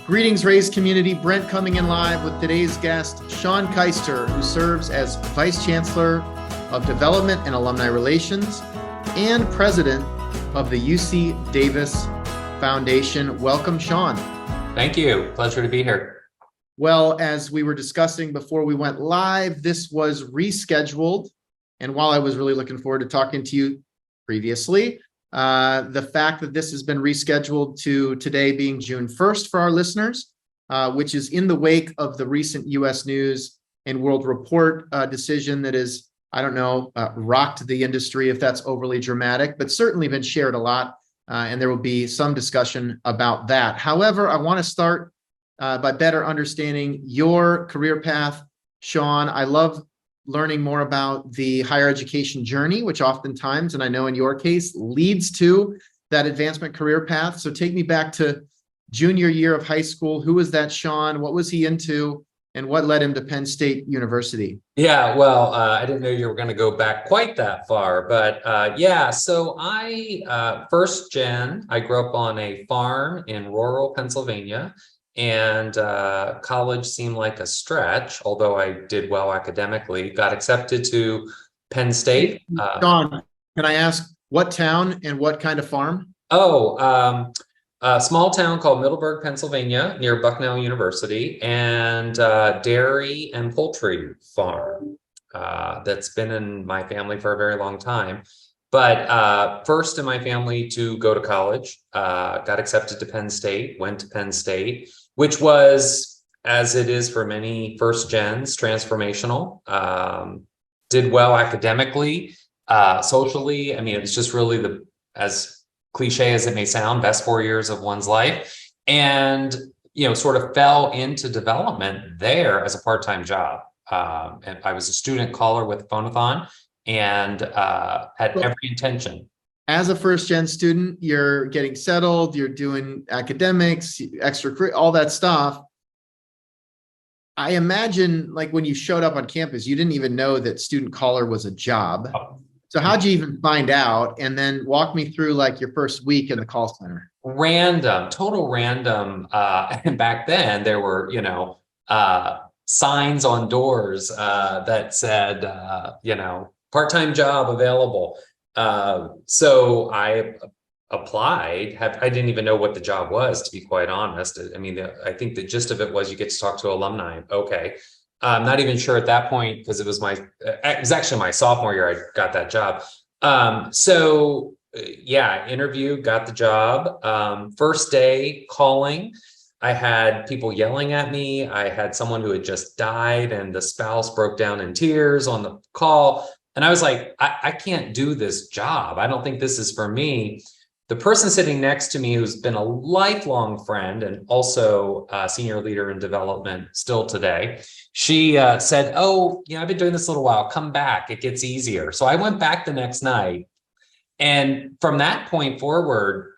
Greetings, Raise community. Brent coming in live with today's guest, Shaun Keister, who serves as Vice Chancellor of Development and Alumni Relations and President of the UC Davis Foundation. Welcome, Shaun. Thank you. Pleasure to be here. Well, as we were discussing before we went live, this was rescheduled. And while I was really looking forward to talking to you previously, the fact that this has been rescheduled to today being June 1st for our listeners, which is in the wake of the recent U.S. News and World Report decision that is, I don't know, rocked the industry, if that's overly dramatic, but certainly been shared a lot. And there will be some discussion about that. However, I want to start by better understanding your career path, Shaun. I love learning more about the higher education journey, which oftentimes, and I know in your case, leads to that advancement career path. So take me back to junior year of high school. Who was that Shaun? What was he into? And what led him to Penn State University? Yeah, well, I didn't know you were going to go back quite that far, but yeah, so first gen, I grew up on a farm in rural Pennsylvania. And college seemed like a stretch, although I did well academically. Got accepted to Penn State. Shaun, can I ask what town and what kind of farm? A small town called Middleburg, Pennsylvania, near Bucknell University, and dairy and poultry farm that's been in my family for a very long time. But first in my family to go to college, got accepted to Penn State, went to Penn State, which was, as it is for many first gens, transformational. Did well academically, socially. I mean, it's just really as cliche as it may sound, best 4 years of one's life. And, sort of fell into development there as a part-time job. And I was a student caller with phonathon and had every intention. As a first gen student, you're getting settled, you're doing academics, extracurricular, all that stuff. I imagine like when you showed up on campus, you didn't even know that student caller was a job. So how'd you even find out? And then walk me through like your first week in the call center. Random, total random. And back then there were, signs on doors that said, part-time job available. So I applied. I didn't even know what the job was, to be quite honest. I mean, I think the gist of it was you get to talk to alumni. Okay. I'm not even sure at that point because it was actually my sophomore year I got that job. Interview, got the job. First day calling, I had people yelling at me. I had someone who had just died and the spouse broke down in tears on the call. And I was like, I can't do this job. I don't think this is for me. The person sitting next to me, who's been a lifelong friend and also a senior leader in development still today, she said, I've been doing this a little while. Come back. It gets easier. So I went back the next night. And from that point forward,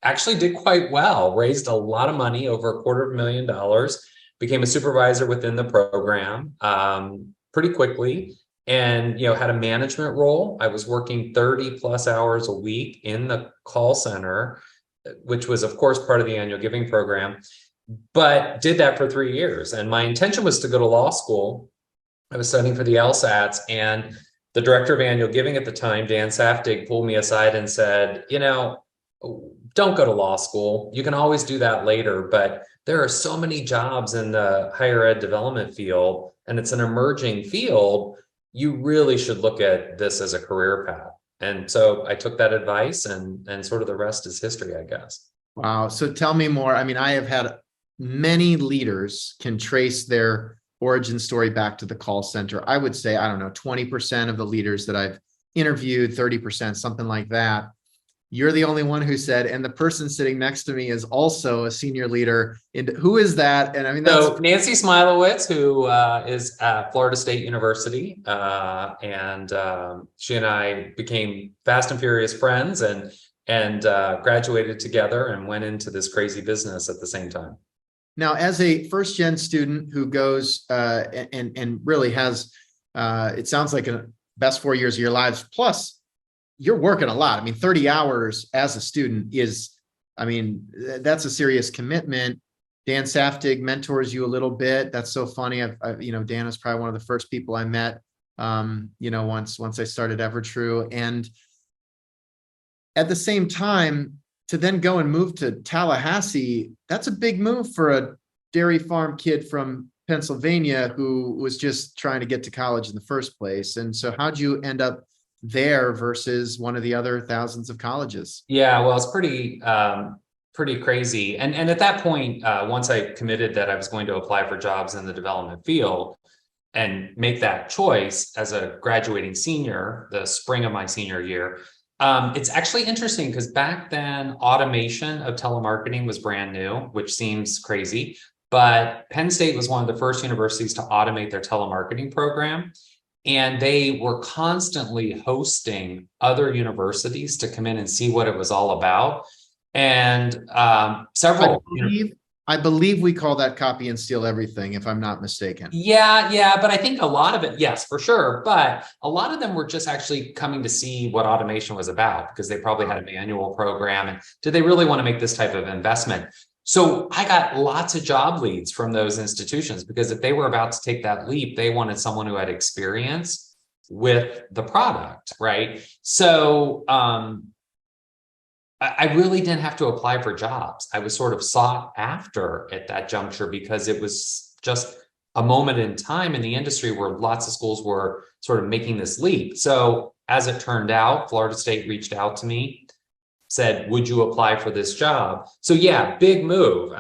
actually did quite well, raised a lot of money, over $250,000, became a supervisor within the program pretty quickly. And, had a management role. I was working 30 plus hours a week in the call center, which was, of course, part of the annual giving program, but did that for 3 years. And my intention was to go to law school. I was studying for the LSATs, and the director of annual giving at the time, Dan Saftig, pulled me aside and said, don't go to law school. You can always do that later, but there are so many jobs in the higher ed development field, and it's an emerging field. You really should look at this as a career path. And so I took that advice and sort of the rest is history, I guess. Wow. So tell me more. I mean, I have had many leaders can trace their origin story back to the call center. I would say, 20% of the leaders that I've interviewed, 30%, something like that. You're the only one who said, and the person sitting next to me is also a senior leader. And who is that? And I mean, that's Nancy Smilowitz, who is at Florida State University. And she and I became fast and furious friends and graduated together and went into this crazy business at the same time. Now, as a first gen student who goes and really has, it sounds like a best 4 years of your lives, plus you're working a lot. I mean, 30 hours as a student is, that's a serious commitment. Dan Saftig mentors you a little bit. That's so funny. Dan is probably one of the first people I met, once I started EverTrue. And at the same time, to then go and move to Tallahassee, that's a big move for a dairy farm kid from Pennsylvania who was just trying to get to college in the first place. And so how'd you end up there versus one of the other thousands of colleges? Yeah, well, it's pretty crazy. And at that point, once I committed that I was going to apply for jobs in the development field and make that choice as a graduating senior, the spring of my senior year, it's actually interesting because back then automation of telemarketing was brand new, which seems crazy, but Penn State was one of the first universities to automate their telemarketing program. And they were constantly hosting other universities to come in and see what it was all about. And several. I believe we call that copy and steal everything, if I'm not mistaken. Yeah, but I think a lot of it, yes, for sure. But a lot of them were just actually coming to see what automation was about because they probably had a manual program. And did they really want to make this type of investment? So I got lots of job leads from those institutions because if they were about to take that leap, they wanted someone who had experience with the product, right? So I really didn't have to apply for jobs. I was sort of sought after at that juncture because it was just a moment in time in the industry where lots of schools were sort of making this leap. So as it turned out, Florida State reached out to me, said, would you apply for this job? So yeah, big move.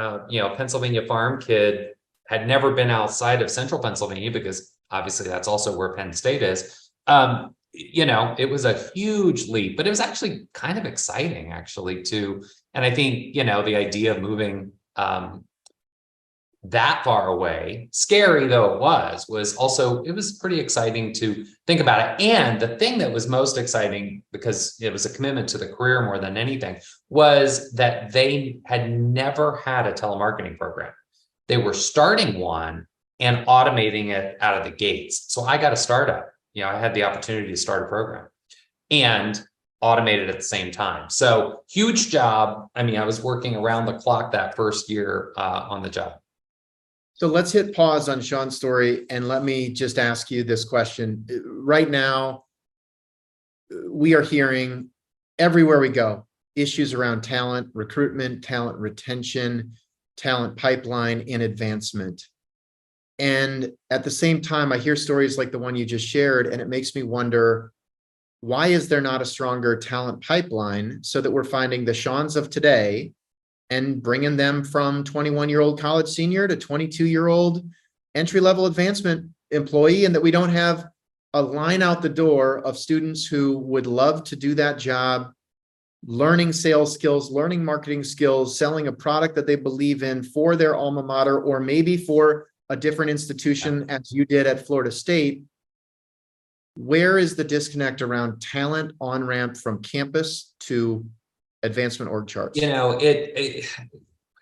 Pennsylvania farm kid, had never been outside of central Pennsylvania because obviously that's also where Penn State is. It was a huge leap, but it was actually kind of exciting and I think, the idea of moving that far away, scary though it was also, it was pretty exciting to think about it. And the thing that was most exciting, because it was a commitment to the career more than anything, was that they had never had a telemarketing program. They were starting one and automating it out of the gates. So I got a startup. I had the opportunity to start a program and automate it at the same time. So huge job. I mean, I was working around the clock that first year on the job. So let's hit pause on Shaun's story and let me just ask you this question. Right now, we are hearing everywhere we go issues around talent recruitment, talent retention, talent pipeline, and advancement. And at the same time, I hear stories like the one you just shared, and it makes me wonder, why is there not a stronger talent pipeline so that we're finding the Shauns of today and bringing them from 21-year-old college senior to 22-year-old entry-level advancement employee, and that we don't have a line out the door of students who would love to do that job, learning sales skills, learning marketing skills, selling a product that they believe in for their alma mater, or maybe for a different institution as you did at Florida State. Where is the disconnect around talent on-ramp from campus to advancement org charts?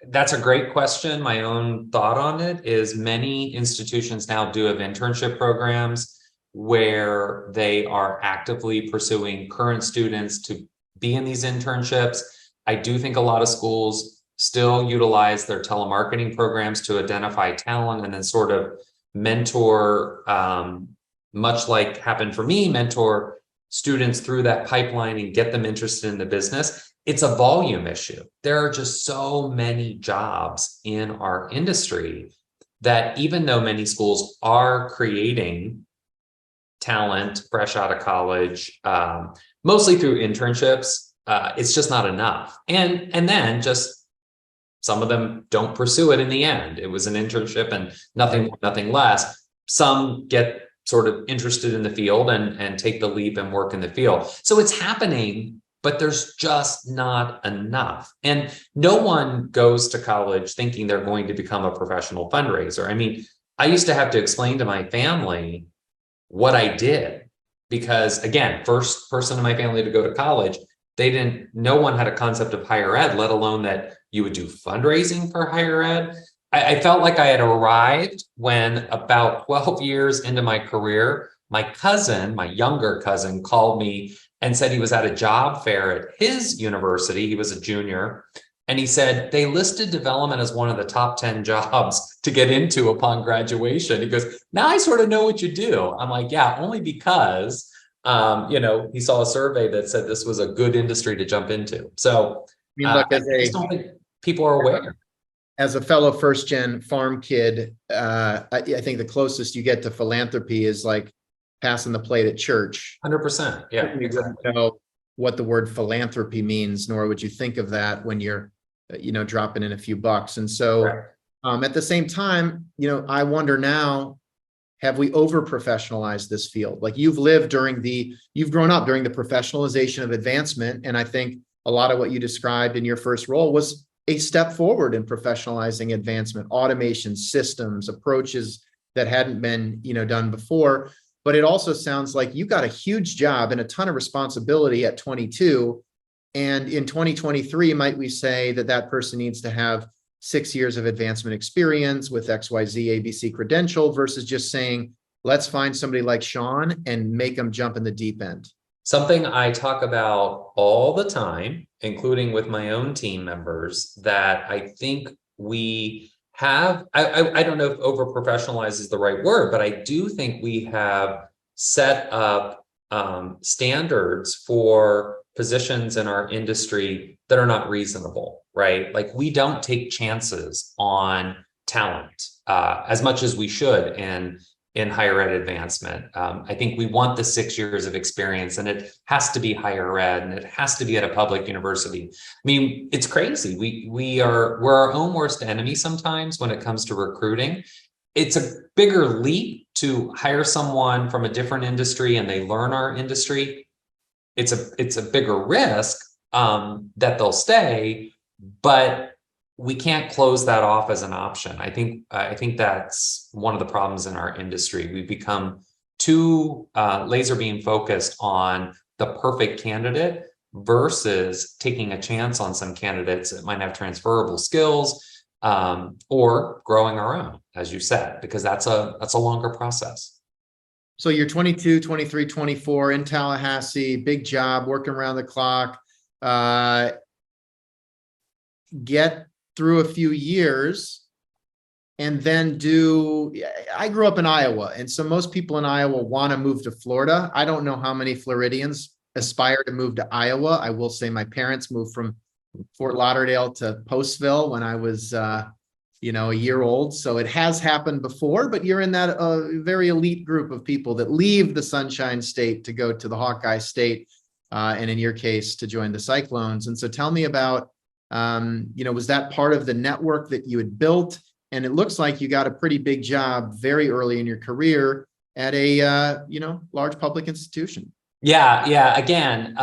That's a great question. My own thought on it is many institutions now do have internship programs where they are actively pursuing current students to be in these internships. I do think a lot of schools still utilize their telemarketing programs to identify talent and then sort of mentor, much like happened for me, mentor students through that pipeline and get them interested in the business. It's a volume issue. There are just so many jobs in our industry that even though many schools are creating talent fresh out of college, mostly through internships, it's just not enough. And then just some of them don't pursue it in the end. It was an internship and nothing more, nothing less. Some get sort of interested in the field and take the leap and work in the field. So it's happening, but there's just not enough. And no one goes to college thinking they're going to become a professional fundraiser. I mean, I used to have to explain to my family what I did because, again, first person in my family to go to college, no one had a concept of higher ed, let alone that you would do fundraising for higher ed. I felt like I had arrived when about 12 years into my career, my younger cousin called me and said he was at a job fair at his university. He was a junior And he said they listed development as one of the top 10 jobs to get into upon graduation. He goes, now I sort of know what you do. I'm like, yeah, only because, he saw a survey that said this was a good industry to jump into. So I mean, look, I just don't think people are aware. as a fellow first gen farm kid, I think the closest you get to philanthropy is like passing the plate at church. 100%. Yeah, You exactly. wouldn't know what the word philanthropy means, nor would you think of that when you're, dropping in a few bucks. And so, Right. at the same time, I wonder now, have we over professionalized this field? Like you've grown up during the professionalization of advancement. And I think a lot of what you described in your first role was a step forward in professionalizing advancement, automation, systems, approaches that hadn't been, done before. But it also sounds like you got a huge job and a ton of responsibility at 22. And in 2023, might we say that that person needs to have 6 years of advancement experience with XYZ ABC credential versus just saying, let's find somebody like Shaun and make them jump in the deep end? Something I talk about all the time, including with my own team members, that I think we have, I don't know if over professionalize is the right word, but I do think we have set up standards for positions in our industry that are not reasonable, right? Like we don't take chances on talent as much as we should in higher ed advancement. I think we want the 6 years of experience, and it has to be higher ed, and it has to be at a public university. I mean, it's crazy. We're our own worst enemy sometimes when it comes to recruiting. It's a bigger leap to hire someone from a different industry and they learn our industry. It's a bigger risk that they'll stay, but we can't close that off as an option. I think that's one of the problems in our industry. We've become too laser beam focused on the perfect candidate versus taking a chance on some candidates that might have transferable skills or growing our own, as you said, because that's a longer process. So you're 22, 23, 24 in Tallahassee, big job, working around the clock, get through a few years and then I grew up in Iowa. And so most people in Iowa want to move to Florida. I don't know how many Floridians aspire to move to Iowa. I will say my parents moved from Fort Lauderdale to Postville when I was, a year old. So it has happened before, but you're in that very elite group of people that leave the Sunshine State to go to the Hawkeye State. And in your case, to join the Cyclones. And so tell me about, was that part of the network that you had built? And it looks like you got a pretty big job very early in your career at a, large public institution. Yeah. Again,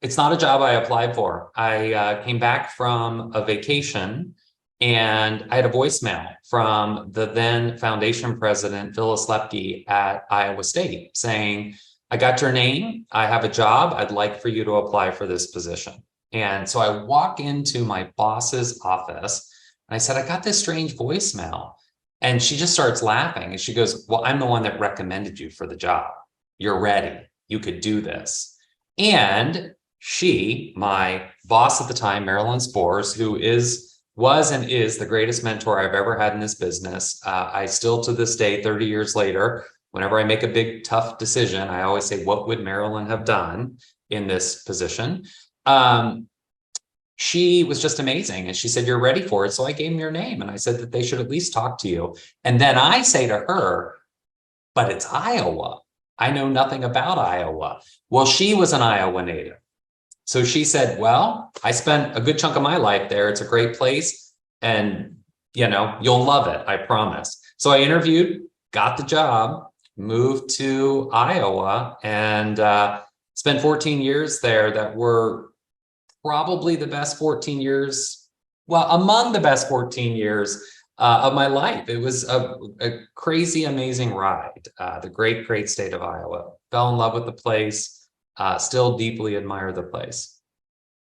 it's not a job I applied for. I came back from a vacation and I had a voicemail from the then foundation president, Phyllis Lepke at Iowa State saying, I got your name. I have a job. I'd like for you to apply for this position. And so I walk into my boss's office and I said, I got this strange voicemail. And she just starts laughing. And she goes, well, I'm the one that recommended you for the job. You're ready. You could do this. And she, my boss at the time, Marilyn Spores, who was and is the greatest mentor I've ever had in this business. I still to this day, 30 years later, whenever I make a big, tough decision, I always say, what would Marilyn have done in this position? She was just amazing. And she said, you're ready for it. So I gave them your name and I said that they should at least talk to you. And then I say to her, but it's Iowa. I know nothing about Iowa. Well, she was an Iowa native. So she said, well, I spent a good chunk of my life there. It's a great place. And, you'll love it. I promise. So I interviewed, got the job, moved to Iowa and spent 14 years there that were probably the best 14 years, well, among the best 14 years of my life. It was a crazy, amazing ride. The great, great state of Iowa. Fell in love with the place, still deeply admire the place.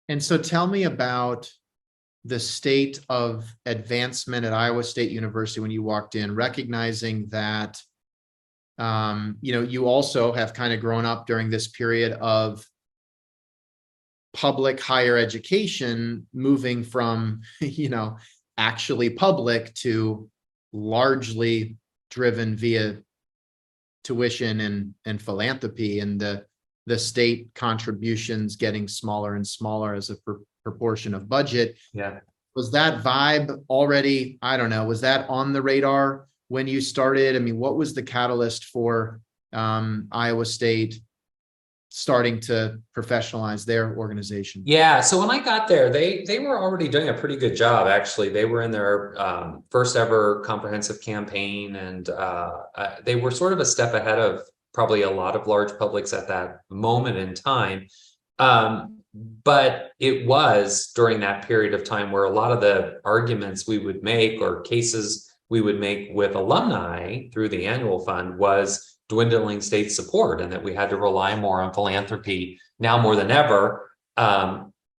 And so tell me about the state of advancement at Iowa State University when you walked in, recognizing that, you also have kind of grown up during this period of public higher education moving from, actually public to largely driven via tuition and philanthropy, and the state contributions getting smaller and smaller as a proportion of budget. Yeah. Was that vibe already, I don't know, was that on the radar when you started? I mean, what was the catalyst for Iowa State starting to professionalize their organization? Yeah, so when I got there, they were already doing a pretty good job. Actually, they were in their first ever comprehensive campaign, and they were sort of a step ahead of probably a lot of large publics at that moment in time. But it was during that period of time where a lot of the arguments we would make or cases we would make with alumni through the annual fund was dwindling state support, and that we had to rely more on philanthropy now more than ever,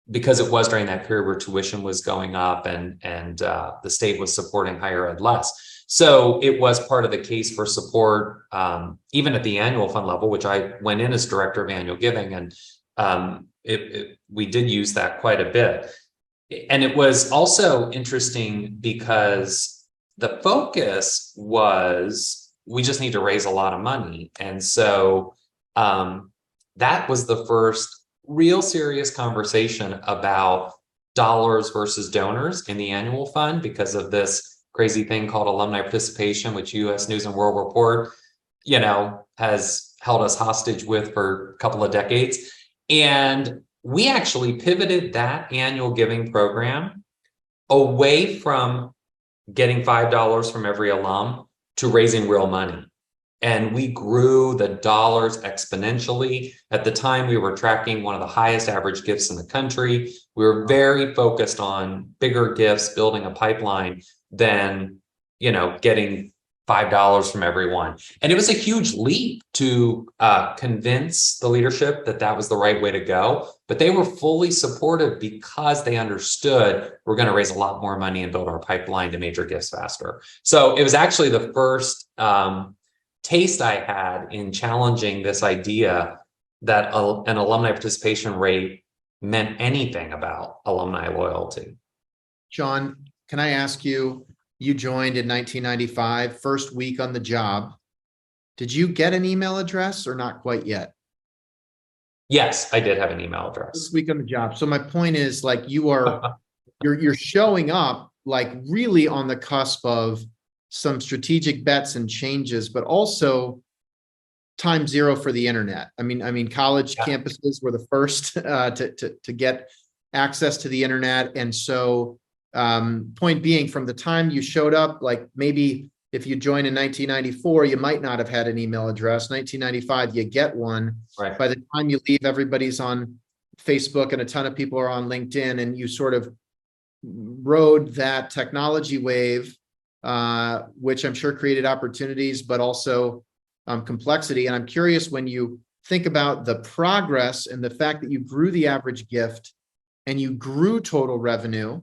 because it was during that period where tuition was going up and the state was supporting higher ed less. So it was part of the case for support, even at the annual fund level, which I went in as director of annual giving, and we did use that quite a bit. And it was also interesting because the focus was, we just need to raise a lot of money. And so that was the first real serious conversation about dollars versus donors in the annual fund, because of this crazy thing called alumni participation, which US News and World Report, has held us hostage with for a couple of decades. And we actually pivoted that annual giving program away from getting $5 from every alum to raising real money. And we grew the dollars exponentially. At the time, we were tracking one of the highest average gifts in the country. We were very focused on bigger gifts, building a pipeline than, getting $5 from everyone. And it was a huge leap to convince the leadership that that was the right way to go. But they were fully supportive because they understood we're going to raise a lot more money and build our pipeline to major gifts faster. So it was actually the first taste I had in challenging this idea that an alumni participation rate meant anything about alumni loyalty. Shaun, can I ask you, you joined in 1995, first week on the job. Did you get an email address or not quite yet? Yes, I did have an email address. First week on the job. So my point is, like, you're showing up like really on the cusp of some strategic bets and changes, but also time zero for the internet. I mean, college campuses were the first to get access to the internet. And so point being, from the time you showed up, like maybe if you joined in 1994, you might not have had an email address. 1995, you get one. Right. By the time you leave, everybody's on Facebook and a ton of people are on LinkedIn, and you sort of rode that technology wave, which I'm sure created opportunities, but also complexity. And I'm curious, when you think about the progress and the fact that you grew the average gift and you grew total revenue,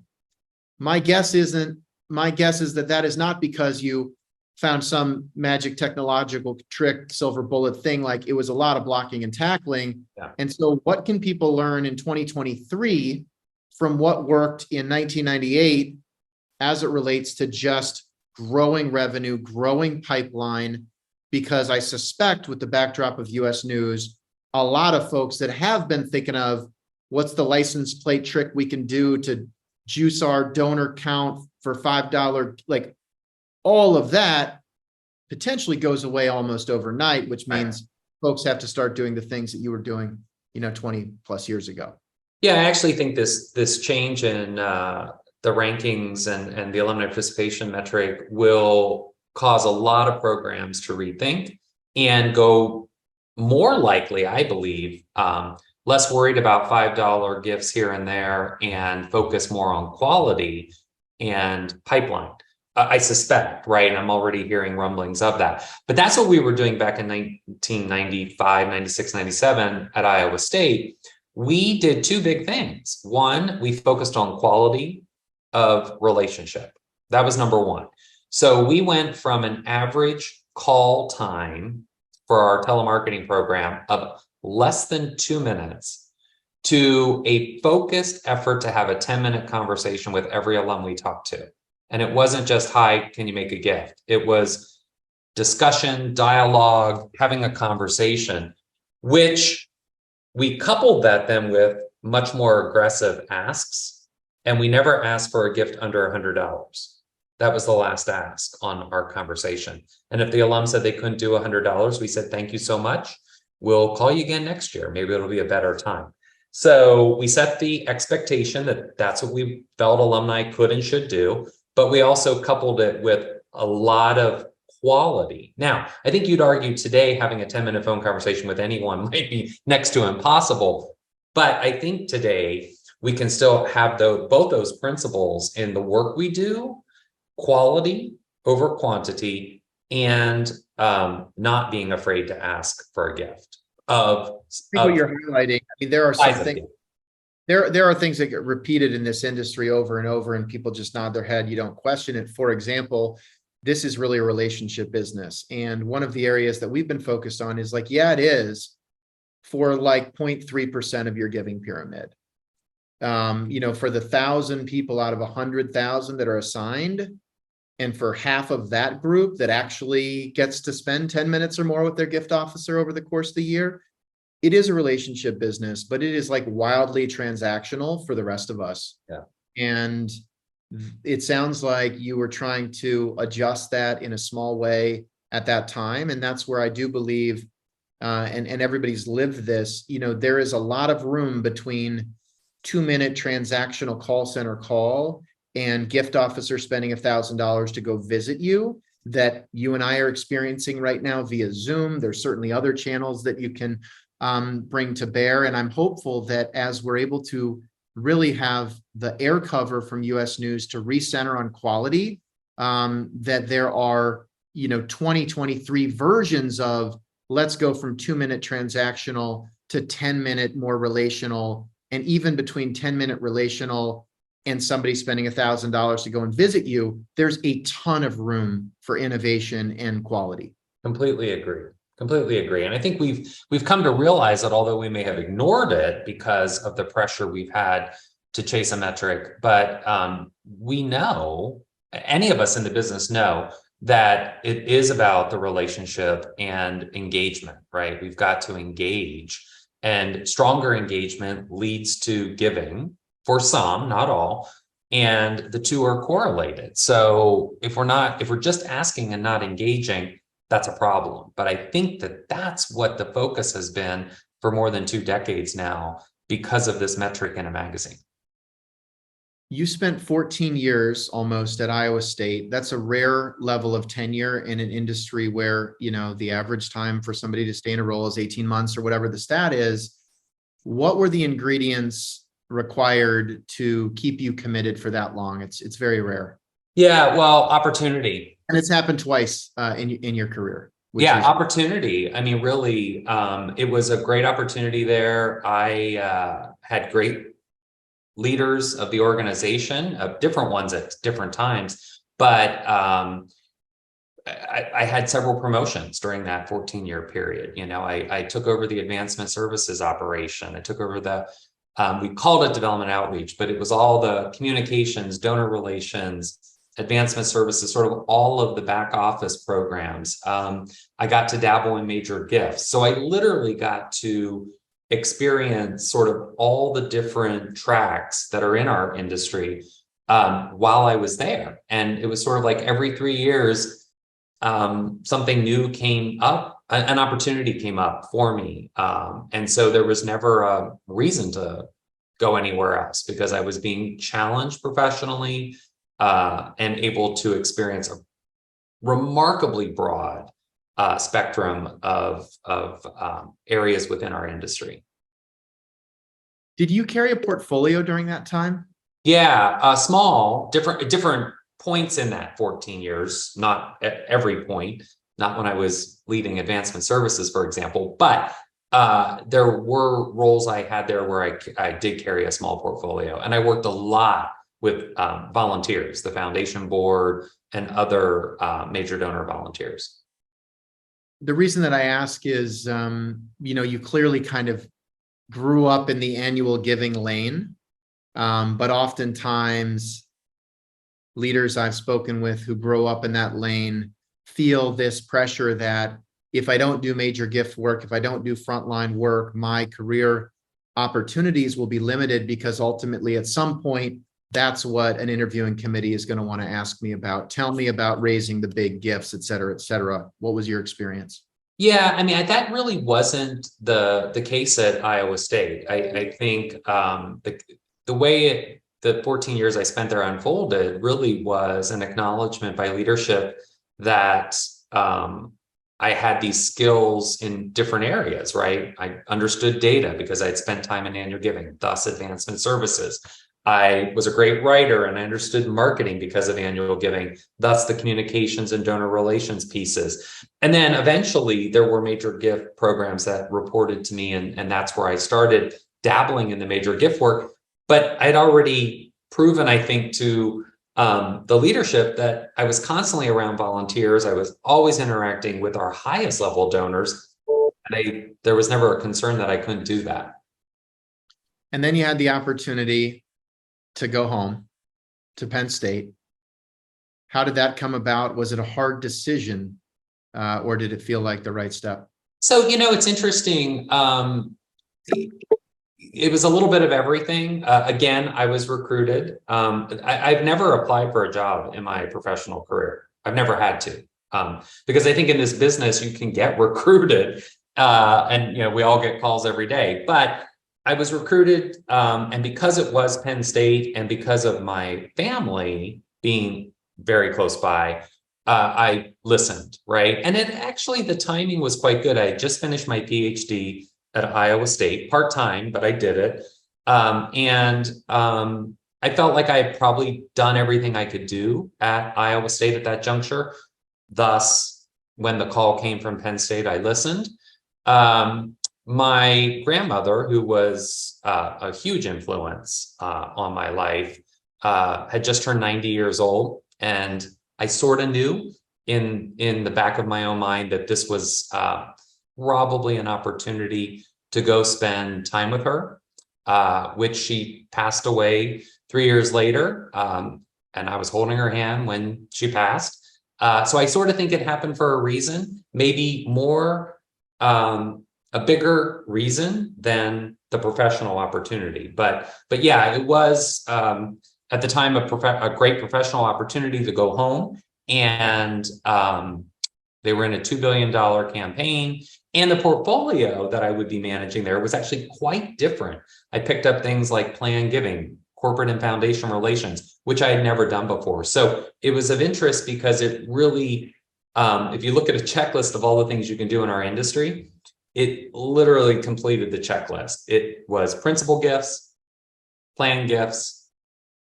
my guess is that is not because you found some magic technological trick, silver bullet thing. Like, it was a lot of blocking and tackling. Yeah. And so what can people learn in 2023 from what worked in 1998 as it relates to just growing revenue, growing pipeline? Because I suspect, with the backdrop of US News, a lot of folks that have been thinking of what's the license plate trick we can do to juice our donor count for $5, like all of that potentially goes away almost overnight, which means folks have to start doing the things that you were doing, 20 plus years ago. Yeah, I actually think this change in the rankings and the alumni participation metric will cause a lot of programs to rethink and go more likely, I believe, less worried about $5 gifts here and there and focus more on quality and pipeline. I suspect, right? And I'm already hearing rumblings of that. But that's what we were doing back in 1995, 96, 97 at Iowa State. We did two big things. One, we focused on quality of relationship. That was number one. So we went from an average call time for our telemarketing program of less than 2 minutes to a focused effort to have a 10-minute conversation with every alum we talked to. And it wasn't just, hi, can you make a gift? It was discussion, dialogue, having a conversation, which we coupled that then with much more aggressive asks. And we never asked for a gift under $100. That was the last ask on our conversation. And if the alum said they couldn't do $100, we said, thank you so much. We'll call you again next year. Maybe it'll be a better time. So we set the expectation that that's what we felt alumni could and should do, but we also coupled it with a lot of quality. Now, I think you'd argue today having a 10-minute phone conversation with anyone might be next to impossible, but I think today we can still have both those principles in the work we do, quality over quantity, and not being afraid to ask for a gift What you're highlighting, I mean, there are some things, gift. there are things that get repeated in this industry over and over, and people just nod their head. You don't question it. For example, this is really a relationship business. And one of the areas that we've been focused on is like, yeah, it is for like 0.3% of your giving pyramid. For the 1,000 people out of 100,000 that are assigned, and for half of that group that actually gets to spend 10 minutes or more with their gift officer over the course of the year, it is a relationship business, but it is like wildly transactional for the rest of us. Yeah. And it sounds like you were trying to adjust that in a small way at that time. And that's where I do believe, and everybody's lived this, there is a lot of room between 2-minute transactional call center call and gift officer spending $1,000 to go visit you that you and I are experiencing right now via Zoom. There's certainly other channels that you can bring to bear. And I'm hopeful that as we're able to really have the air cover from US News to recenter on quality, that there are, 2023 versions of let's go from 2-minute transactional to 10-minute more relational, and even between 10-minute relational and somebody spending $1,000 to go and visit you, there's a ton of room for innovation and quality. Completely agree. Completely agree. And I think we've come to realize that although we may have ignored it because of the pressure we've had to chase a metric, but we know, any of us in the business know, that it is about the relationship and engagement, right? We've got to engage, and stronger engagement leads to giving for some, not all, and the two are correlated. So if we're just asking and not engaging, that's a problem. But I think that that's what the focus has been for more than 2 decades now because of this metric in a magazine. You spent 14 years almost at Iowa State. That's a rare level of tenure in an industry where, the average time for somebody to stay in a role is 18 months or whatever the stat is. What were the ingredients required to keep you committed for that long? It's very rare. Yeah, well, opportunity. And it's happened twice in your career. Yeah, opportunity. I mean, really, it was a great opportunity there. I had great leaders of the organization, of different ones at different times, but I had several promotions during that 14-year period. I took over the advancement services operation. I took over we called it development outreach, but it was all the communications, donor relations, advancement services, sort of all of the back office programs. I got to dabble in major gifts. So I literally got to experience sort of all the different tracks that are in our industry while I was there. And it was sort of like every 3 years, something new came up, an opportunity came up for me. And so there was never a reason to go anywhere else because I was being challenged professionally and able to experience a remarkably broad spectrum of areas within our industry. Did you carry a portfolio during that time? Yeah, small, different points in that 14 years, not at every point, not when I was leading advancement services, for example, but there were roles I had there where I did carry a small portfolio, and I worked a lot with volunteers, the foundation board and other major donor volunteers. The reason that I ask is, you clearly kind of grew up in the annual giving lane. But oftentimes leaders I've spoken with who grow up in that lane feel this pressure that if I don't do major gift work, if I don't do frontline work, my career opportunities will be limited, because ultimately at some point, that's what an interviewing committee is going to want to ask me about. Tell me about raising the big gifts, et cetera, et cetera. What was your experience? Yeah, I mean, that really wasn't the case at Iowa State. I think the way the 14 years I spent there unfolded really was an acknowledgement by leadership that I had these skills in different areas, right? I understood data because I'd spent time in annual giving, thus advancement services. I was a great writer and I understood marketing because of annual giving, thus the communications and donor relations pieces. And then eventually there were major gift programs that reported to me, and that's where I started dabbling in the major gift work. But I'd already proven, I think, to the leadership that I was constantly around volunteers. I was always interacting with our highest level donors. And there was never a concern that I couldn't do that. And then you had the opportunity to go home to Penn State. How did that come about? Was it a hard decision, or did it feel like the right step? So, it's interesting. It was a little bit of everything. Again, I was recruited. I've never applied for a job in my professional career. I've never had to, because I think in this business you can get recruited, and we all get calls every day. But I was recruited, and because it was Penn State, and because of my family being very close by, I listened, right? And the timing was quite good. I had just finished my PhD at Iowa State, part-time, but I did it. I felt like I had probably done everything I could do at Iowa State at that juncture. Thus, when the call came from Penn State, I listened. My grandmother, who was a huge influence on my life, had just turned 90 years old. And I sort of knew in the back of my own mind that this was probably an opportunity to go spend time with her, which she passed away 3 years later. And I was holding her hand when she passed. So I sort of think it happened for a reason, maybe more a bigger reason than the professional opportunity. But yeah, it was at the time a great professional opportunity to go home. And they were in a $2 billion campaign. And the portfolio that I would be managing there was actually quite different. I picked up things like planned giving, corporate and foundation relations, which I had never done before. So it was of interest because it really, if you look at a checklist of all the things you can do in our industry, it literally completed the checklist. It was principal gifts, planned gifts,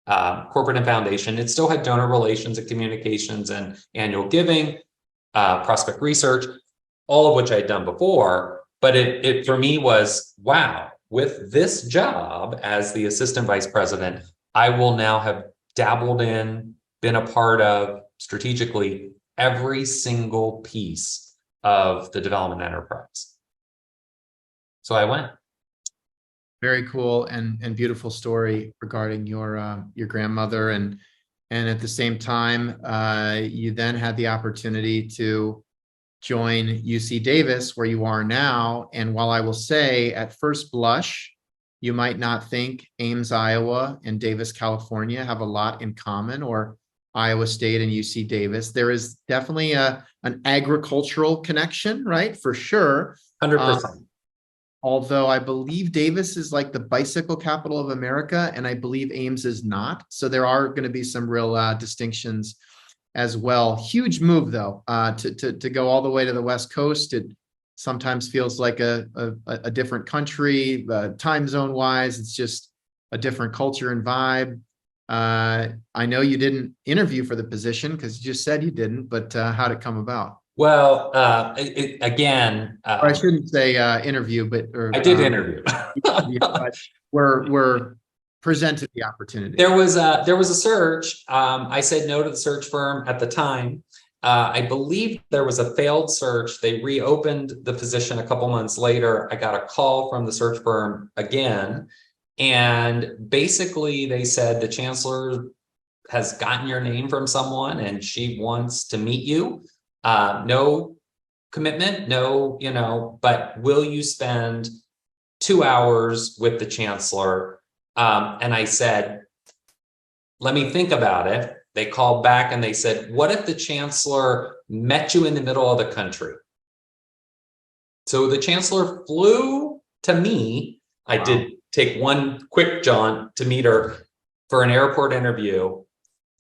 corporate and foundation. It still had donor relations and communications and annual giving, prospect research, all of which I had done before. But it for me was, wow, with this job as the assistant vice president, I will now have dabbled in, been a part of strategically every single piece of the development enterprise. So I went. Very cool and beautiful story regarding your grandmother, and at the same time, you then had the opportunity to join UC Davis, where you are now. And while I will say, at first blush, you might not think Ames, Iowa, and Davis, California have a lot in common, or Iowa State and UC Davis. There is definitely an agricultural connection, right? For sure. 100%. Although I believe Davis is like the bicycle capital of America, and I believe Ames is not. So there are going to be some real distinctions as well. Huge move, though, to go all the way to the West Coast. It sometimes feels like a different country, time zone wise. It's just a different culture and vibe. I know you didn't interview for the position because you just said you didn't, but how'd it come about? Well, again, Or I shouldn't say interview, but I did interview. but we're presented the opportunity. There was a search. I said no to the search firm at the time. I believe there was a failed search. They reopened the position a couple months later. I got a call from the search firm again. And basically they said the chancellor has gotten your name from someone and she wants to meet you. No commitment, no, but will you spend 2 hours with the chancellor? And I said, let me think about it. They called back and they said, what if the chancellor met you in the middle of the country? So the chancellor flew to me. I did take one quick jaunt to meet her for an airport interview.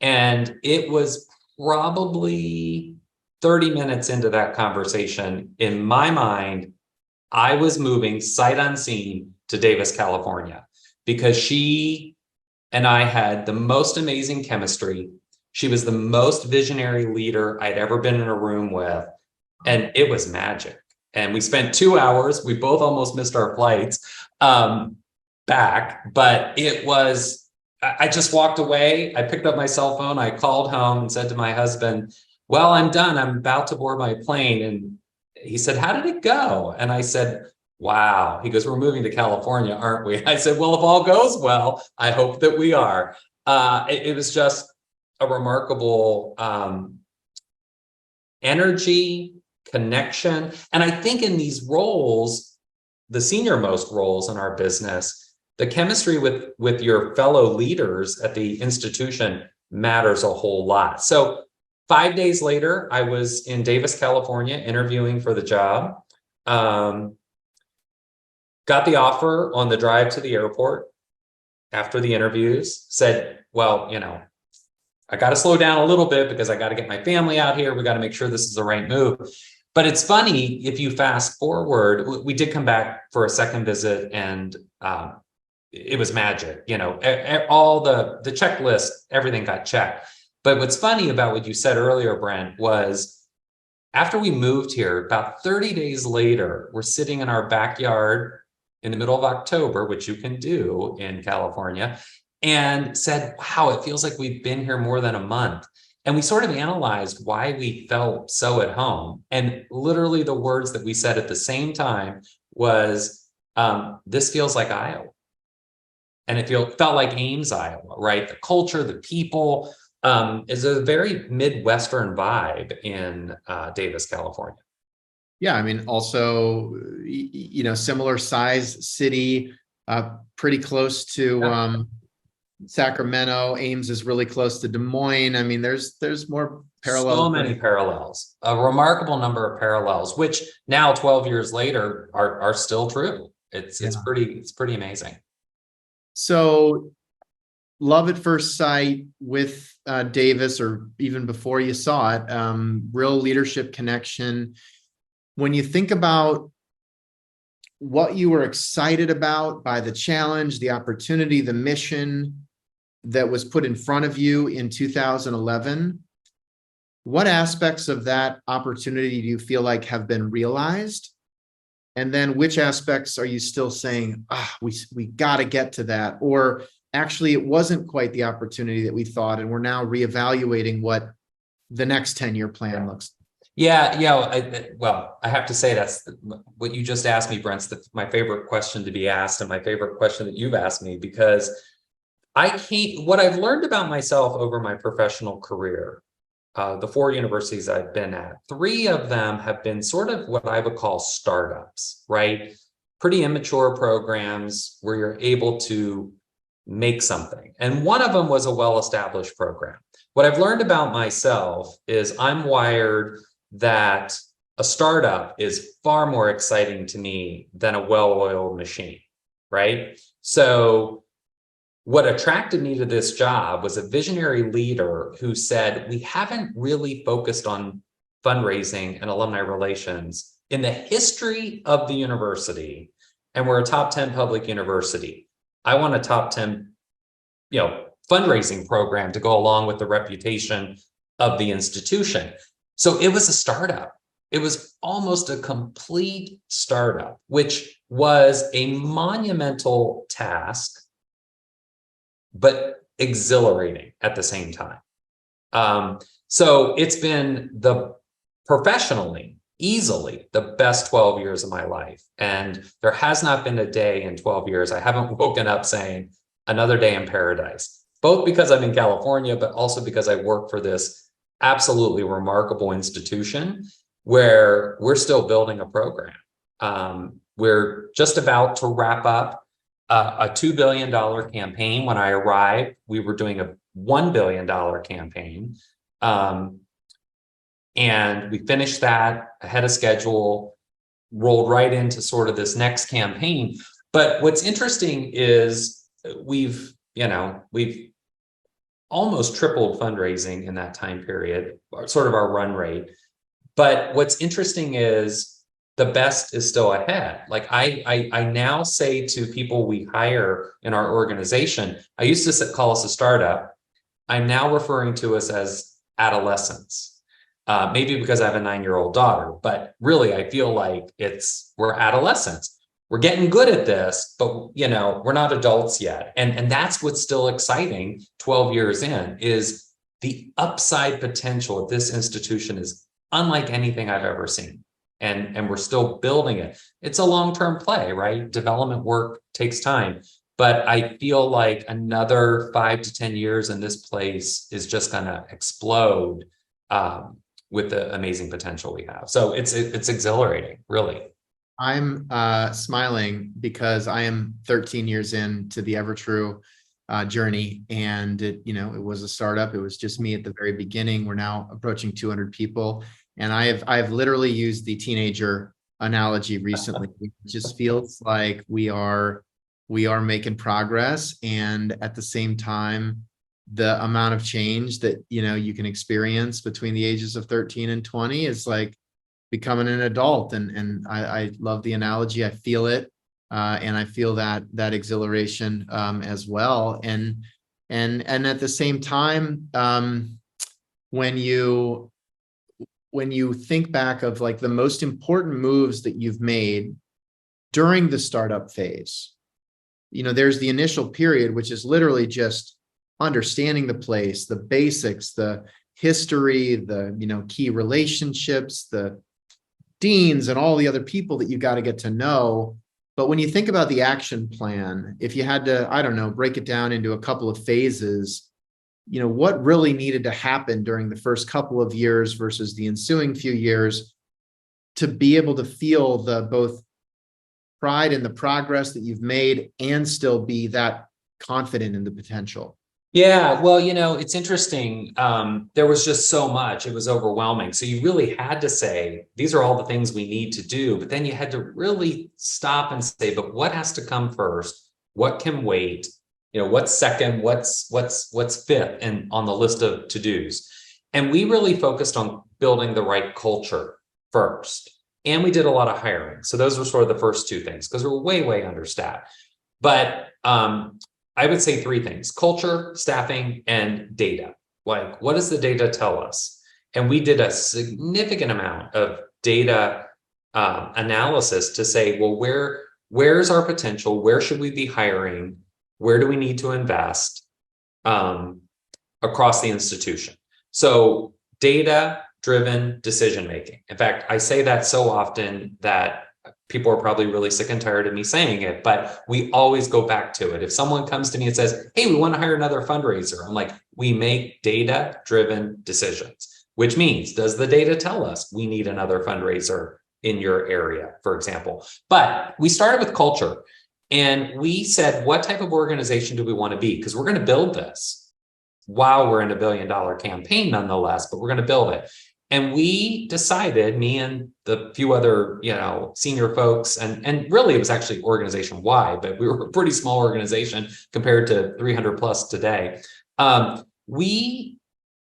And it was probably 30 minutes into that conversation. In my mind, I was moving sight unseen to Davis, California, because she and I had the most amazing chemistry. She was the most visionary leader I'd ever been in a room with. And it was magic. And we spent 2 hours. We both almost missed our flights back, but it was, I just walked away. I picked up my cell phone. I called home and said to my husband, well, I'm done. I'm about to board my plane. And he said, how did it go? And I said, wow. He goes, we're moving to California, aren't we? I said, well, if all goes well, I hope that we are. It was just a remarkable energy, connection. And I think in these roles, the senior most roles in our business, the chemistry with your fellow leaders at the institution matters a whole lot. So 5 days later, I was in Davis, California, interviewing for the job. Got the offer on the drive to the airport after the interviews, said, well, I got to slow down a little bit because I got to get my family out here. We got to make sure this is the right move. But it's funny, if you fast forward, we did come back for a second visit and it was magic. All the checklist, everything got checked. But what's funny about what you said earlier, Brent, was after we moved here, about 30 days later, we're sitting in our backyard in the middle of October, which you can do in California, and said, wow, it feels like we've been here more than a month. And we sort of analyzed why we felt so at home. And literally the words that we said at the same time was, this feels like Iowa. And it felt like Ames, Iowa, right? The culture, the people, is a very Midwestern vibe in Davis, California. Yeah, I mean, also, similar size city, pretty close to Sacramento. Ames is really close to Des Moines. I mean, there's more parallels. So many parallels, a remarkable number of parallels, which now 12 years later are still true. It's pretty amazing. So love at first sight with Davis, or even before you saw it, real leadership connection. When you think about what you were excited about by the challenge, the opportunity, the mission that was put in front of you in 2011, what aspects of that opportunity do you feel like have been realized? And then which aspects are you still saying, we got to get to that? Or actually, it wasn't quite the opportunity that we thought, and we're now reevaluating what the next 10-year plan looks like? Well, I have to say that's what you just asked me, Brent. My favorite question to be asked, and my favorite question that you've asked me, because what I've learned about myself over my professional career, the 4 universities I've been at, 3 of them have been sort of what I would call startups, right? Pretty immature programs where you're able to make something. And one of them was a well-established program. What I've learned about myself is I'm wired that a startup is far more exciting to me than a well-oiled machine, right? So what attracted me to this job was a visionary leader who said, we haven't really focused on fundraising and alumni relations in the history of the university, and we're a top 10 public university. I want a top 10, fundraising program to go along with the reputation of the institution. So it was a startup. It was almost a complete startup, which was a monumental task, but exhilarating at the same time. So it's been professionally, easily the best 12 years of my life. And there has not been a day in 12 years I haven't woken up saying another day in paradise, both because I'm in California, but also because I work for this absolutely remarkable institution where we're still building a program. We're just about to wrap up a $2 billion campaign. When I arrived, we were doing a $1 billion campaign. And we finished that ahead of schedule, rolled right into sort of this next campaign. But what's interesting is we've almost tripled fundraising in that time period, sort of our run rate. But what's interesting is the best is still ahead. Like I now say to people we hire in our organization, I used to call us a startup. I'm now referring to us as adolescents. Maybe because I have a 9-year-old daughter, but really I feel like we're adolescents. We're getting good at this, but we're not adults yet. And that's what's still exciting 12 years in, is the upside potential of this institution is unlike anything I've ever seen. And we're still building it. It's a long-term play, right? Development work takes time. But I feel like another 5 to 10 years in this place is just gonna explode with the amazing potential we have. So it's exhilarating, really. I'm smiling because I am 13 years into the EverTrue journey, and it was a startup. It was just me at the very beginning. We're now approaching 200 people, and I've literally used the teenager analogy recently. It just feels like we are making progress, and at the same time, the amount of change that you can experience between the ages of 13 and 20 is like becoming an adult. And I love the analogy. I feel it, and I feel that exhilaration as well. And at the same time, when you think back of like the most important moves that you've made during the startup phase, there's the initial period, which is literally just understanding the place, the basics, the history, the key relationships, the deans and all the other people that you got to get to know. But when you think about the action plan, if you had to, I don't know, break it down into a couple of phases, what really needed to happen during the first couple of years versus the ensuing few years to be able to feel the both pride in the progress that you've made and still be that confident in the potential? Yeah, well, it's interesting. There was just so much, it was overwhelming. So you really had to say, these are all the things we need to do, but then you had to really stop and say, but what has to come first? What can wait? What's second? What's fifth and on the list of to-dos? And we really focused on building the right culture first. And we did a lot of hiring. So those were sort of the first two things, because we're way understaffed. But I would say three things: culture, staffing, and data. Like, what does the data tell us? And we did a significant amount of data analysis to say, well, where's our potential? Where should we be hiring? Where do we need to invest across the institution? So data-driven decision-making. In fact, I say that so often that people are probably really sick and tired of me saying it, but we always go back to it. If someone comes to me and says, hey, we want to hire another fundraiser, I'm like, we make data-driven decisions, which means, does the data tell us we need another fundraiser in your area, for example? But we started with culture, and we said, what type of organization do we want to be? Because we're going to build this while we're in $1 billion campaign nonetheless, but we're going to build it. And we decided, me and the few other, senior folks, and really it was actually organization wide, but we were a pretty small organization compared to 300 plus today. We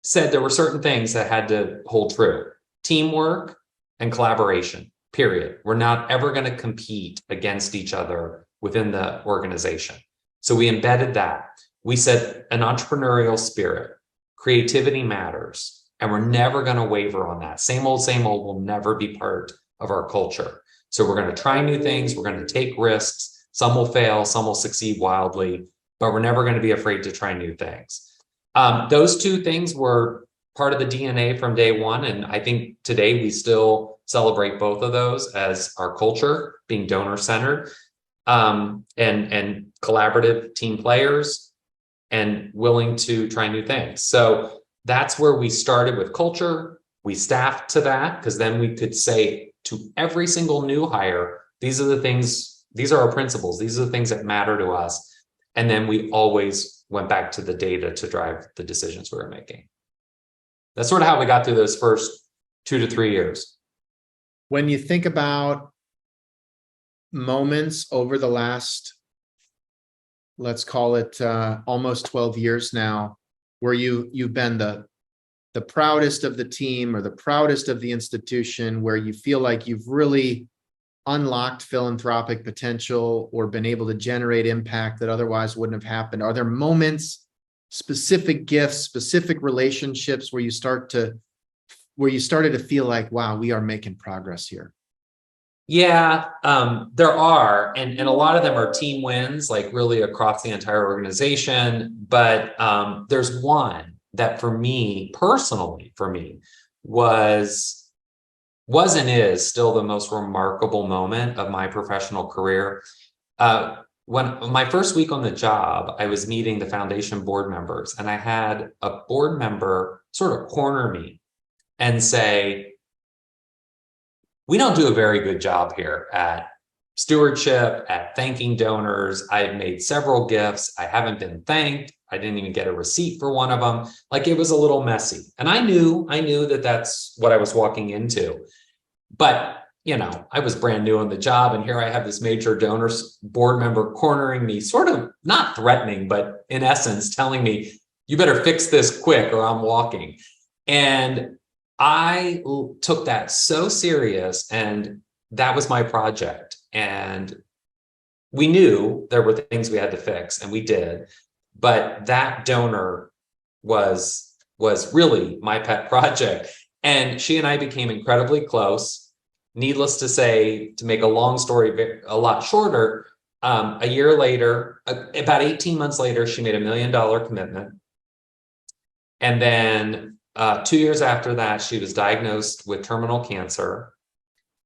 said there were certain things that had to hold true: teamwork and collaboration, period. We're not ever going to compete against each other within the organization. So we embedded that. We said an entrepreneurial spirit, creativity matters. And we're never going to waver on that. Same old will never be part of our culture. So we're going to try new things. We're going to take risks. Some will fail, some will succeed wildly, but we're never going to be afraid to try new things. Those two things were part of the DNA from day one. And I think today we still celebrate both of those as our culture, being donor-centered, and collaborative team players and willing to try new things. So that's where we started with culture. We staffed to that because then we could say to every single new hire, these are the things, these are our principles, these are the things that matter to us. And then we always went back to the data to drive the decisions we were making. That's sort of how we got through those first 2 to 3 years. When you think about moments over the last, let's call it almost 12 years now, where you've been the proudest of the team or the proudest of the institution, where you feel like you've really unlocked philanthropic potential or been able to generate impact that otherwise wouldn't have happened? Are there moments, specific gifts, specific relationships where you started to feel like, wow, we are making progress here? Yeah, there are, and a lot of them are team wins, like really across the entire organization. But there's one that for me, personally, was and is still the most remarkable moment of my professional career. When my first week on the job, I was meeting the foundation board members, and I had a board member sort of corner me and say, we don't do a very good job here at stewardship, at thanking donors. I've made several gifts. I haven't been thanked. I didn't even get a receipt for one of them. Like, it was a little messy. And I knew that that's what I was walking into. But, you know, I was brand new on the job, and here I have this major donors board member cornering me, sort of not threatening, but in essence telling me, you better fix this quick or I'm walking. And I took that so serious, and that was my project. And we knew there were things we had to fix, and we did. But that donor was really my pet project. And she and I became incredibly close. Needless to say, to make a long story a lot shorter, a year later, about 18 months later, she made $1 million commitment. And then 2 years after that, she was diagnosed with terminal cancer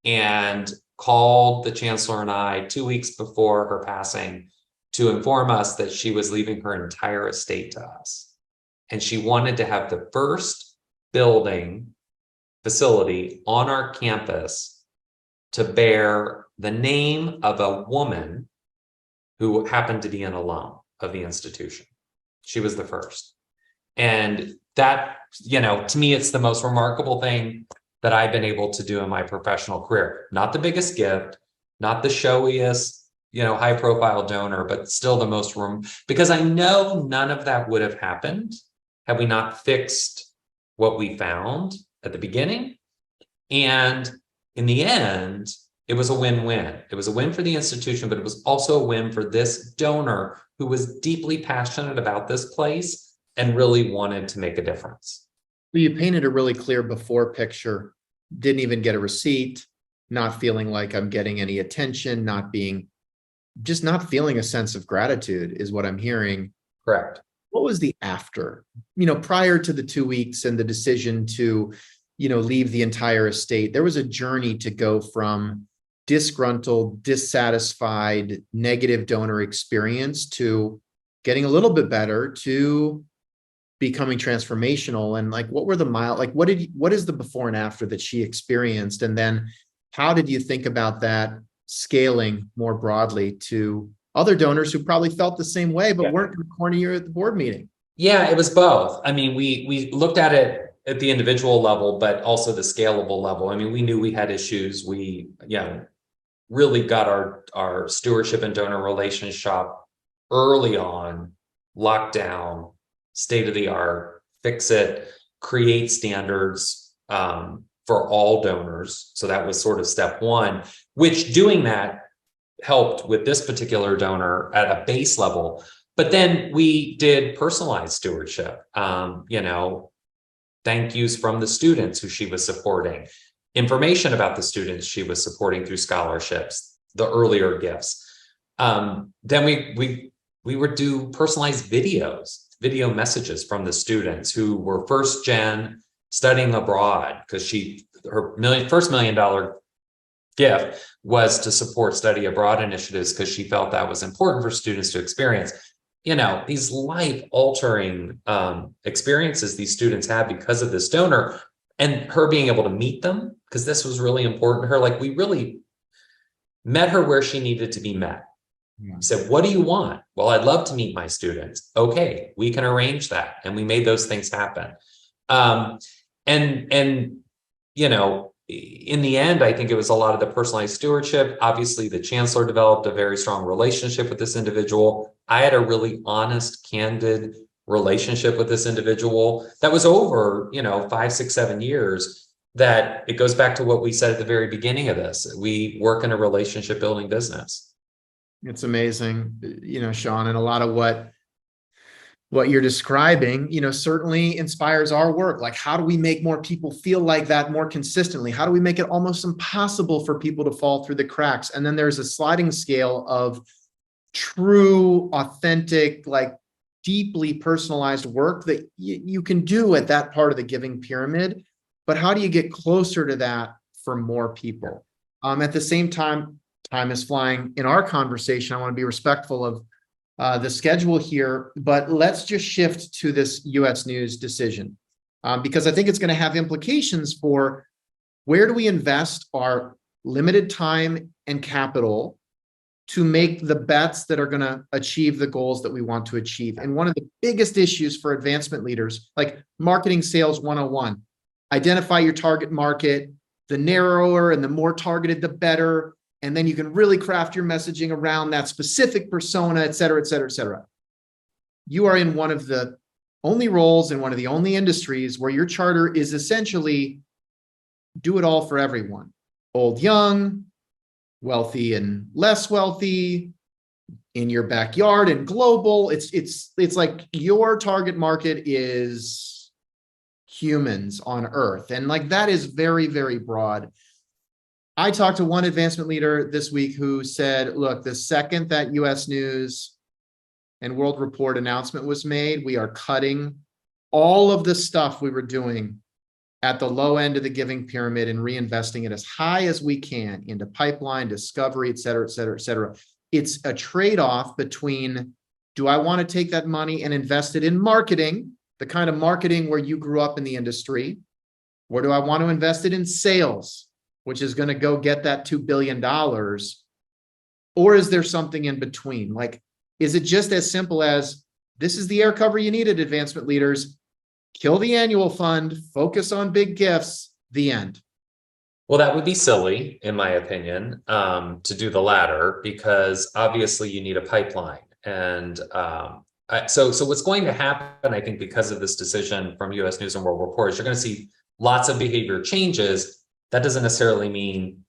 and called the Chancellor and I 2 weeks before her passing to inform us that she was leaving her entire estate to us. And she wanted to have the first building facility on our campus to bear the name of a woman who happened to be an alum of the institution. She was the first. And that, you know, to me, it's the most remarkable thing that I've been able to do in my professional career. Not the biggest gift, not the showiest, you know, high profile donor, but still the most because I know none of that would have happened had we not fixed what we found at the beginning. And in the end, it was a win-win. It was a win for the institution, but it was also a win for this donor who was deeply passionate about this place and really wanted to make a difference. You painted a really clear before picture. Didn't even get a receipt, not feeling like I'm getting any attention, not feeling a sense of gratitude is what I'm hearing. Correct. What was the after, you know, prior to the 2 weeks and the decision to, you know, leave the entire estate? There was a journey to go from disgruntled, dissatisfied, negative donor experience to getting a little bit better to becoming transformational. And like, what were the what is the before and after that she experienced? And then how did you think about that scaling more broadly to other donors who probably felt the same way, but weren't in the corner here at the board meeting? Yeah, it was both. I mean, we looked at it at the individual level, but also the scalable level. I mean, we knew we had issues. We, you know, really got our stewardship and donor relations shop early on, locked down, state of the art, fix it, create standards for all donors. So that was sort of step one, which doing that helped with this particular donor at a base level. But then we did personalized stewardship, you know, thank yous from the students who she was supporting, information about the students she was supporting through scholarships, the earlier gifts. Then we would do personalized videos. video messages from the students who were first gen studying abroad, because her first $1 million gift was to support study abroad initiatives because she felt that was important for students to experience. These life altering experiences these students had because of this donor, and her being able to meet them, because this was really important to her. Like, we really met her where she needed to be met. Yeah. Said, what do you want? Well, I'd love to meet my students. Okay, we can arrange that. And we made those things happen. And in the end, I think it was a lot of the personalized stewardship. Obviously, the chancellor developed a very strong relationship with this individual. I had a really honest, candid relationship with this individual that was over, 5, 6, 7 years. That it goes back to what we said at the very beginning of this. We work in a relationship building business. It's amazing, Shaun, and a lot of what you're describing, certainly inspires our work. Like, how do we make more people feel like that more consistently? How do we make it almost impossible for people to fall through the cracks? And then there's a sliding scale of true, authentic, like deeply personalized work that you can do at that part of the giving pyramid. But how do you get closer to that for more people? At the same time is flying in our conversation. I want to be respectful of the schedule here, but let's just shift to this U.S. News decision, because I think it's going to have implications for where do we invest our limited time and capital to make the bets that are going to achieve the goals that we want to achieve. And one of the biggest issues for advancement leaders, like marketing sales 101, identify your target market, the narrower and the more targeted, the better. And then you can really craft your messaging around that specific persona, et cetera, et cetera, et cetera. You are in one of the only roles in one of the only industries where your charter is essentially do it all for everyone. Old, young, wealthy and less wealthy, in your backyard and global. It's like your target market is humans on Earth. And like that is very, very broad. I talked to one advancement leader this week who said, look, the second that US News and World Report announcement was made, we are cutting all of the stuff we were doing at the low end of the giving pyramid and reinvesting it as high as we can into pipeline, discovery, et cetera, et cetera, et cetera. It's a trade-off between, do I want to take that money and invest it in marketing, the kind of marketing where you grew up in the industry, or do I want to invest it in sales, which is going to go get that $2 billion? Or is there something in between? Like, is it just as simple as this is the air cover you needed, advancement leaders? Kill the annual fund, focus on big gifts, the end. Well, that would be silly, in my opinion, to do the latter, because obviously you need a pipeline. And so what's going to happen, I think, because of this decision from US News and World Report, is you're going to see lots of behavior changes. That doesn't necessarily mean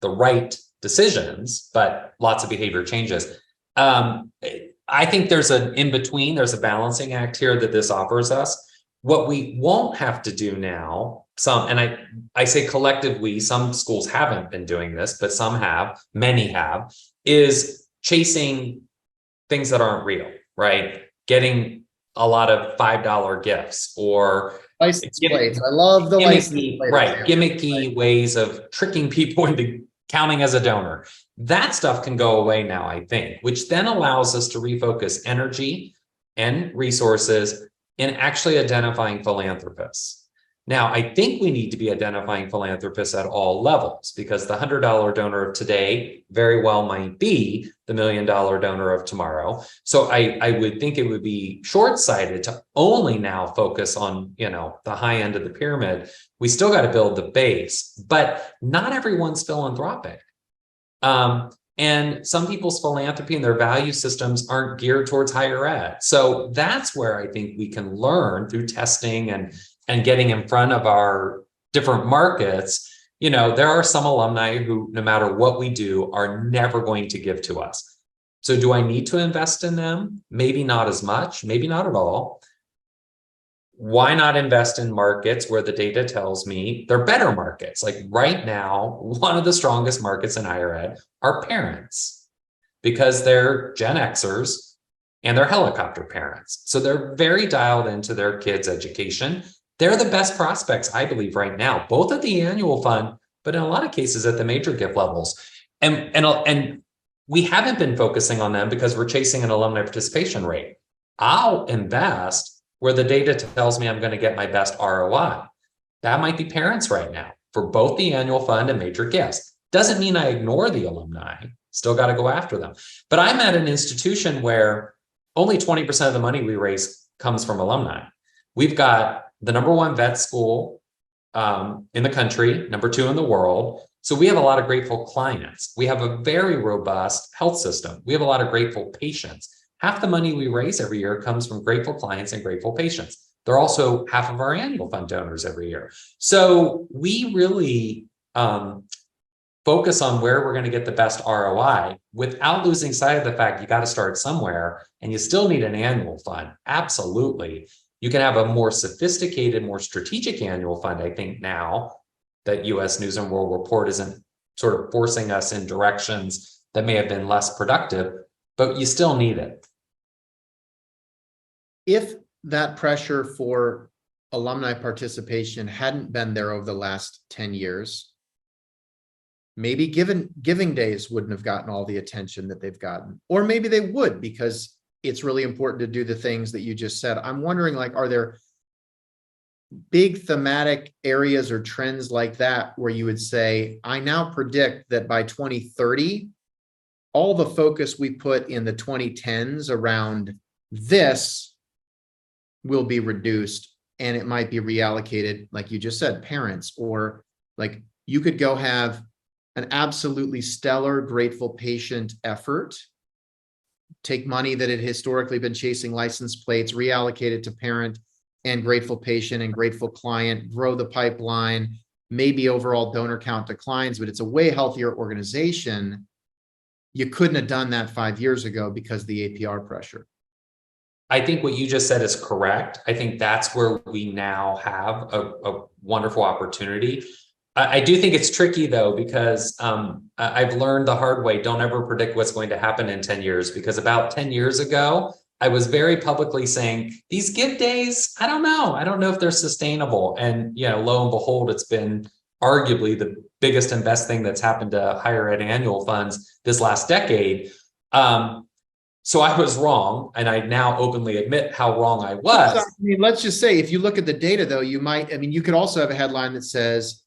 the right decisions, but lots of behavior changes. I think there's an in-between, there's a balancing act here that this offers us. What we won't have to do now, and I say collectively, some schools haven't been doing this, but some have, many have, is chasing things that aren't real, right? Getting a lot of $5 gifts or license plates. I love the license plate. Right, gimmicky ways of tricking people into counting as a donor. That stuff can go away now, I think, which then allows us to refocus energy and resources in actually identifying philanthropists. Now, I think we need to be identifying philanthropists at all levels, because the $100 donor of today very well might be the $1 million donor of tomorrow. So I would think it would be short-sighted to only now focus on, the high end of the pyramid. We still got to build the base, but not everyone's philanthropic. And some people's philanthropy and their value systems aren't geared towards higher ed. So that's where I think we can learn through testing and getting in front of our different markets. There are some alumni who, no matter what we do, are never going to give to us. So do I need to invest in them? Maybe not as much, maybe not at all. Why not invest in markets where the data tells me they're better markets? Like right now, one of the strongest markets in higher ed are parents, because they're Gen Xers and they're helicopter parents. So they're very dialed into their kids' education. They're the best prospects, I believe, right now, both at the annual fund, but in a lot of cases at the major gift levels. And we haven't been focusing on them because we're chasing an alumni participation rate. I'll invest where the data tells me I'm going to get my best ROI. That might be parents right now for both the annual fund and major gifts. Doesn't mean I ignore the alumni. Still got to go after them. But I'm at an institution where only 20% of the money we raise comes from alumni. We've got the #1 vet school in the country, #2 in the world. So we have a lot of grateful clients. We have a very robust health system. We have a lot of grateful patients. Half the money we raise every year comes from grateful clients and grateful patients. They're also half of our annual fund donors every year. So we really focus on where we're going to get the best ROI without losing sight of the fact you got to start somewhere, and you still need an annual fund. Absolutely. You can have a more sophisticated, more strategic annual fund, I think, now that US News and World Report isn't sort of forcing us in directions that may have been less productive, but you still need it. If that pressure for alumni participation hadn't been there over the last 10 years, maybe giving days wouldn't have gotten all the attention that they've gotten, or maybe they would, because it's really important to do the things that you just said. I'm wondering, like, are there big thematic areas or trends like that where you would say, I now predict that by 2030, all the focus we put in the 2010s around this will be reduced, and it might be reallocated, like you just said, parents, or like you could go have an absolutely stellar grateful patient effort, take money that had historically been chasing license plates, reallocate it to parent and grateful patient and grateful client, grow the pipeline, maybe overall donor count declines, but it's a way healthier organization. You couldn't have done that 5 years ago because of the APR pressure. I think what you just said is correct. I think that's where we now have a wonderful opportunity. I do think it's tricky, though, because I've learned the hard way, don't ever predict what's going to happen in 10 years, because about 10 years ago, I was very publicly saying these give days, I don't know if they're sustainable. And, lo and behold, it's been arguably the biggest and best thing that's happened to higher ed annual funds this last decade. So I was wrong, and I now openly admit how wrong I was. So, let's just say, if you look at the data, though, you could also have a headline that says,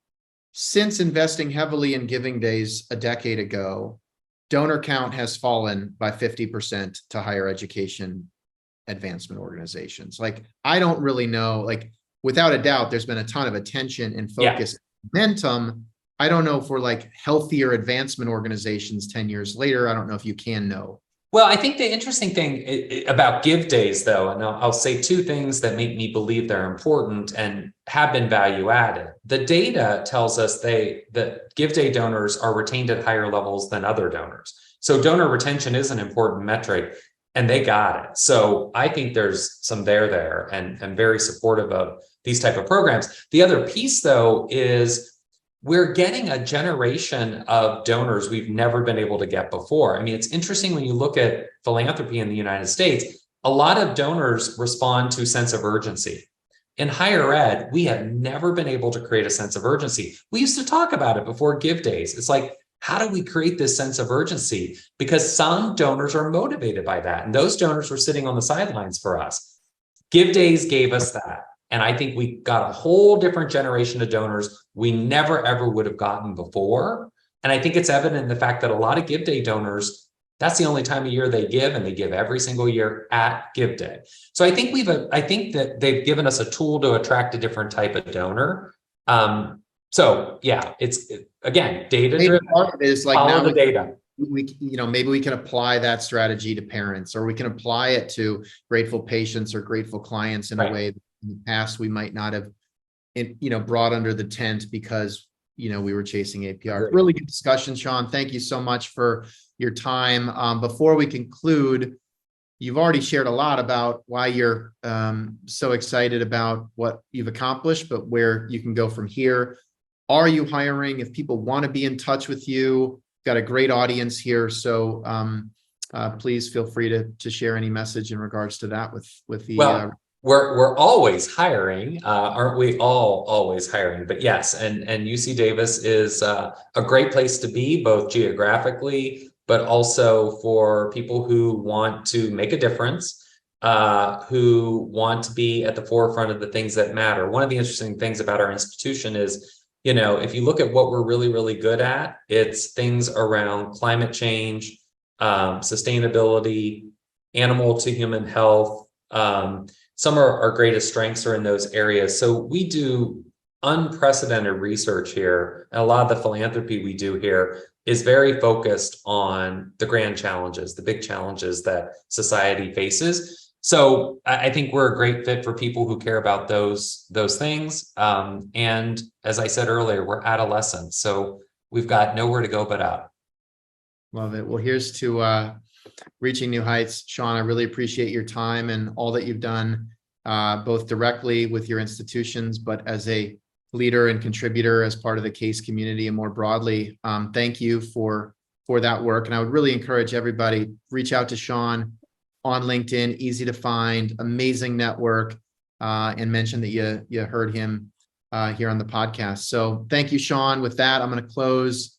since investing heavily in giving days a decade ago, donor count has fallen by 50% to higher education advancement organizations. Like, I don't really know, like, without a doubt, there's been a ton of attention and focus, momentum. I don't know if we're like healthier advancement organizations 10 years later. I don't know if you can know. Well, I think the interesting thing about give days, though, and I'll say two things that make me believe they're important and have been value added. The data tells us that give day donors are retained at higher levels than other donors. So donor retention is an important metric, and they got it. So I think there's some there and very supportive of these type of programs. The other piece, though, is we're getting a generation of donors we've never been able to get before. I mean, it's interesting when you look at philanthropy in the United States, a lot of donors respond to sense of urgency. In higher ed, we have never been able to create a sense of urgency. We used to talk about it before give days. It's like, how do we create this sense of urgency? Because some donors are motivated by that. And those donors were sitting on the sidelines for us. Give days gave us that. And I think we got a whole different generation of donors we never, ever would have gotten before. And I think it's evident in the fact that a lot of Give Day donors, that's the only time of year they give, and they give every single year at Give Day. So I think I think that they've given us a tool to attract a different type of donor. So yeah, again, data-driven. Is like, follow now the data. Maybe we can apply that strategy to parents, or we can apply it to grateful patients or grateful clients in a way that in the past we might not have, brought under the tent because, we were chasing APR. Great. Really good discussion, Shaun. Thank you so much for your time. Before we conclude, you've already shared a lot about why you're so excited about what you've accomplished, but where you can go from here. Are you hiring? If people want to be in touch with you, got a great audience here. So please feel free to share any message in regards to that with the. Well, we're always hiring, aren't we? All always hiring. But yes, and UC Davis is a great place to be, both geographically, but also for people who want to make a difference, who want to be at the forefront of the things that matter. One of the interesting things about our institution is, if you look at what we're really, really good at, it's things around climate change, sustainability, animal to human health. Some of our greatest strengths are in those areas. So we do unprecedented research here. And a lot of the philanthropy we do here is very focused on the grand challenges, the big challenges that society faces. So I think we're a great fit for people who care about those things. And as I said earlier, we're adolescents, so we've got nowhere to go but up. Love it. Well, here's to reaching new heights. Shaun, I really appreciate your time and all that you've done, both directly with your institutions, but as a leader and contributor as part of the CASE community and more broadly. Thank you for that work. And I would really encourage everybody, reach out to Shaun on LinkedIn, easy to find, amazing network, and mention that you heard him here on the podcast. So thank you, Shaun. With that, I'm going to close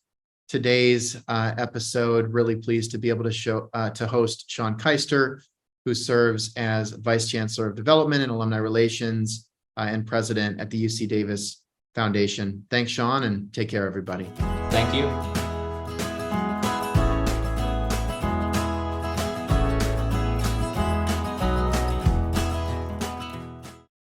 today's episode. Really pleased to be able to host Shaun Keister, who serves as Vice Chancellor of Development and Alumni Relations and President at the UC Davis Foundation. Thanks, Shaun, and take care, everybody. Thank you.